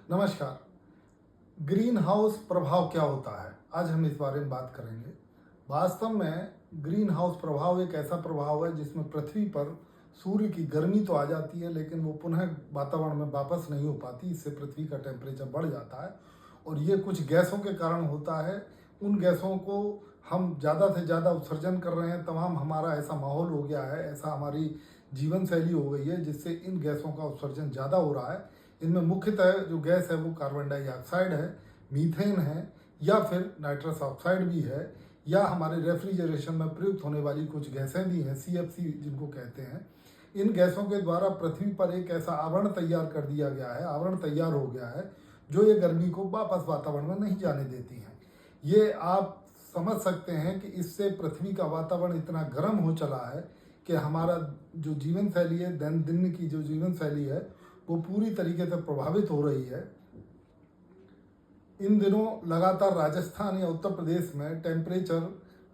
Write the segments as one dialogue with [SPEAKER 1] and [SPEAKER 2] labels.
[SPEAKER 1] नमस्कार। Green house प्रभाव क्या होता है, आज हम इस बारे में बात करेंगे। वास्तव में ग्रीन हाउस प्रभाव एक ऐसा प्रभाव है जिसमें पृथ्वी पर सूर्य की गर्मी तो आ जाती है, लेकिन वो पुनः वातावरण में वापस नहीं हो पाती। इससे पृथ्वी का टेम्परेचर बढ़ जाता है और ये कुछ गैसों के कारण होता है। उन गैसों को हम ज़्यादा से ज़्यादा उत्सर्जन कर रहे हैं, तमाम हमारा ऐसा माहौल हो गया है, ऐसा हमारी जीवन शैली हो गई है जिससे इन गैसों का उत्सर्जन ज़्यादा हो रहा है। इनमें मुख्यतः जो गैस है वो कार्बन डाइऑक्साइड है, मीथेन है, या फिर नाइट्रस ऑक्साइड भी है, या हमारे रेफ्रिजरेशन में प्रयुक्त होने वाली कुछ गैसें भी हैं, CFC जिनको कहते हैं। इन गैसों के द्वारा पृथ्वी पर एक ऐसा आवरण तैयार कर दिया गया है, आवरण तैयार हो गया है जो ये गर्मी को वापस वातावरण में नहीं जाने देती हैं। ये आप समझ सकते हैं कि इससे पृथ्वी का वातावरण इतना गर्म हो चला है कि हमारा जो जीवन शैली है, दिन की जो जीवन शैली है, वो पूरी तरीके से प्रभावित हो रही है। इन दिनों लगातार राजस्थान या उत्तर प्रदेश में टेम्परेचर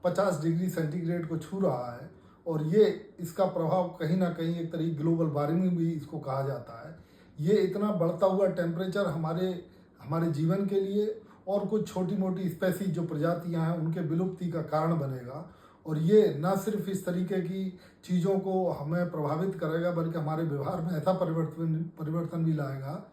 [SPEAKER 1] 50 डिग्री सेंटीग्रेड को छू रहा है और ये इसका प्रभाव कहीं ना कहीं एक तरीके ग्लोबल वार्मिंग भी इसको कहा जाता है। ये इतना बढ़ता हुआ टेम्परेचर हमारे हमारे जीवन के लिए और कुछ छोटी मोटी स्पेसीज जो प्रजातियां हैं उनके विलुप्ति का कारण बनेगा। और ये न सिर्फ इस तरीके की चीज़ों को हमें प्रभावित करेगा, बल्कि हमारे व्यवहार में ऐसा परिवर्तन भी लाएगा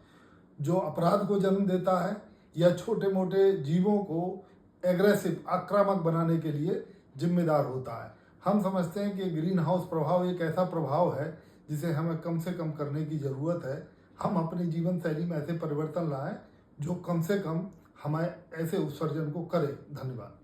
[SPEAKER 1] जो अपराध को जन्म देता है या छोटे मोटे जीवों को एग्रेसिव आक्रामक बनाने के लिए जिम्मेदार होता है। हम समझते हैं कि ग्रीन हाउस प्रभाव एक ऐसा प्रभाव है जिसे हमें कम से कम करने की ज़रूरत है। हम अपनी जीवन शैली में ऐसे परिवर्तन लाएं जो कम से कम हमें ऐसे उत्सर्जन को करे। धन्यवाद।